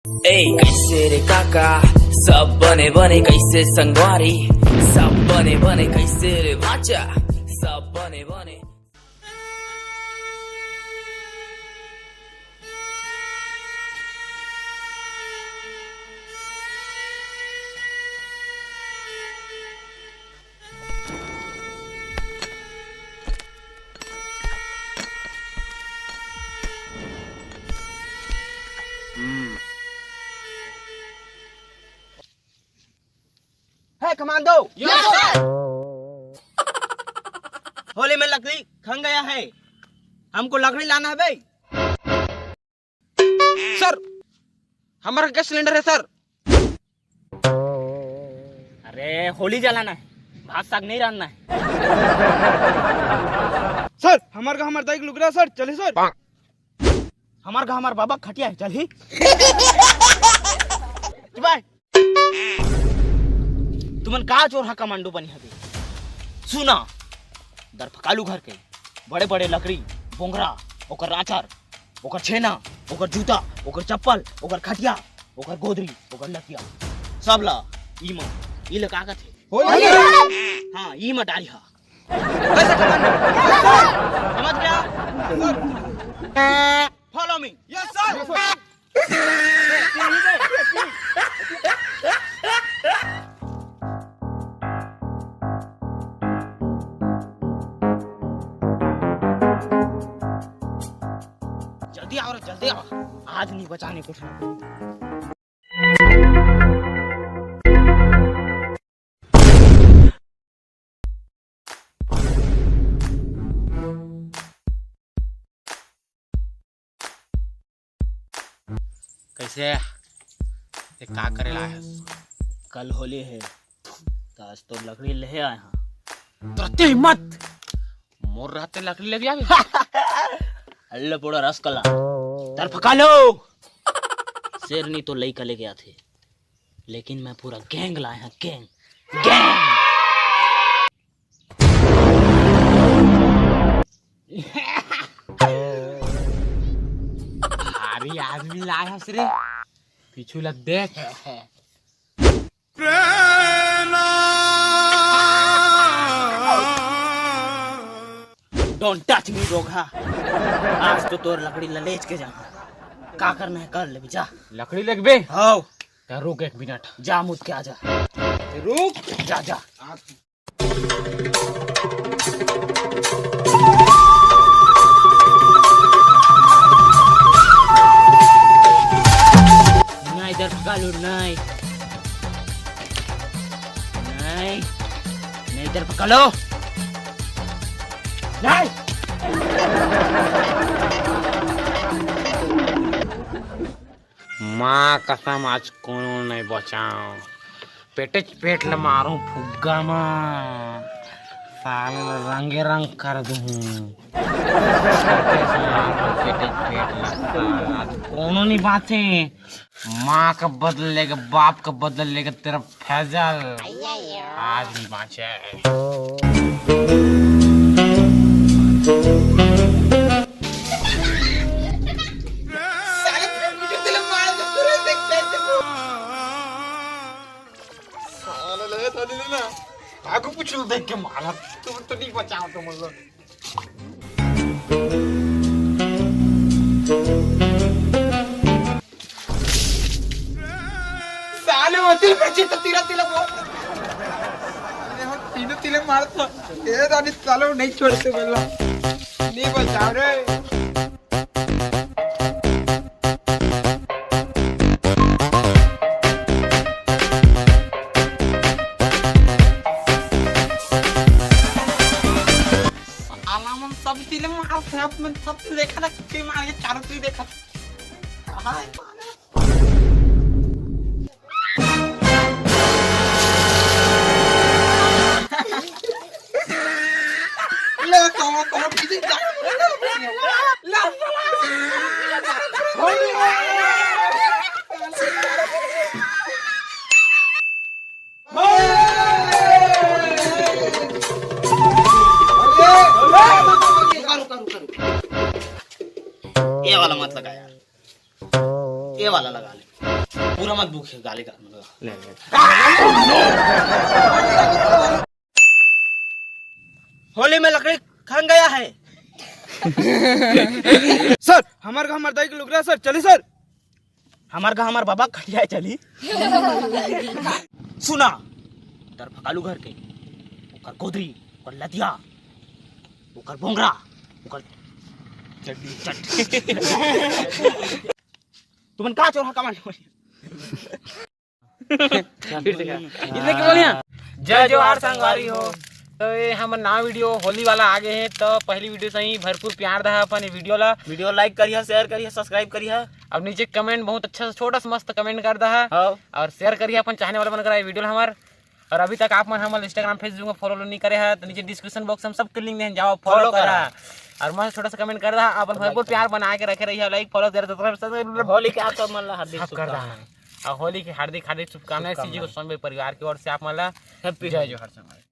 ए कैसे रे काका सब बने बने कैसे संगवारी सब बने बने कैसे रे भाचा सब बने बने है कमांडो। Yes sir. होली में लकड़ी खंग गया है, हमको लकड़ी लाना है भाई। सर हमारा गैस सिलेंडर है सर। अरे होली जलाना है, भात साग नहीं रांधना है। सर हमारे दाई लुक रहा सर, चलिए सर। हमार बाबा खटिया है, चल ही। तुमन का चोर हा कमांडो बनी हबे? सुना, दर फकालू घर के बड़े बड़े लकड़ी बोंगरा, ओकर आचार, ओकर छेना, ओकर जूता, ओकर चप्पल, ओकर खटिया, ओकर गोदरी, ओकर लकिया सब ला ई लगा का थे। हाँ ई में डाली हा। कैसे कमांडो? समझ गया? Follow me. Yes sir. जल्दी आओ, आज नहीं बचाने कुछ ना। कैसे ये का करे ला है? कल होली है तो आज तो लकड़ी ले आए हैं। तुरंत हिम्मत मोर रहते लकड़ी ले गया। अल्ले पूरा रस कला तर फका लो। शेरनी तो लई कले गया थे, लेकिन मैं पूरा गैंग लाया है, गैंग गैंग। भारी आदमी लाया रे, पीछू लग देख। डोंट टच मी रोगा। आज तो तोर लकड़ी ललेच के जा, का करना है कर ले जा। लकड़ी लगबे हाउ तो रुक एक मिनट। जा मुझ के आजा, रुक जा जा। नहीं इधर भगा लो, नहीं नहीं नहीं इधर भगा लो, नहीं। माँ कसम आज कोनो नहीं बचाओ, पेटे पेट ले मारूं फुग्गा माँ, साले रंगे रंग कर दूं। पेटे पेट ले आज कोनो नहीं बाते। माँ का बदल लेगा, बाप का बदल लेगा तेरा फैजल, आज नहीं बाँचे। कुछ देख के मारा तुम तो नहीं बचाओ तुम लोग। साले होती बच्चे तो तीरा तिलक तीनों तिलक मारता ये दानी सालों नहीं छोड़ते बोला नहीं बचाओ रे। सब तिलक मारते हैं, अपन सब देखा था कि मार के चारों तीर देखा। ले कौन पीछे जा ला ये वाला मत लगा यार, ये वाला लगा ले। पूरा मत भूखे गाली का ले होली में लकड़ी खन गया है। सर हमारे घर मर्दाई के लुक रहा है सर, चलिए सर। हमार बाबा खटिया चली। सुना दर फकालू घर के ओकर गोदरी ओकर लतिया ओकर बोंगरा ओकर चट्टी तुमन का चोर हका मांडू इतने की बोलिया जय जोहार संगवारी हो। तो ये हमर नया वीडियो होली वाला आगे है, तो पहली वीडियो से ही भरपूर प्यार दहा अपन वीडियो ला। वीडियो लाइक करिए, शेयर करिए, सब्सक्राइब करिए। अब नीचे कमेंट बहुत अच्छा छोटा सा मस्त कमेंट कर दहा और शेयर करिए अपन चाहने वाला मन कराए वीडियो हमार। और अभी तक आप मन हमारे इंस्टाग्राम फेसबुक फॉलो नहीं करे है तो नीचे डिस्क्रिप्शन बॉक्स में सबके लिंक दे, जाओ फॉलो करा और मस्त छोटा सा कमेंट कर दहा। अपन भरपूर प्यार बना के रखे रहिए, लाइक फॉलो होली के आप सब मन ला हार्दिक कर दहा। और होली की हार्दिक हार्दिक शुभकामनाएं सीजी को सोनबे परिवार की ओर से आप मन ला जय जोहार संगवारी।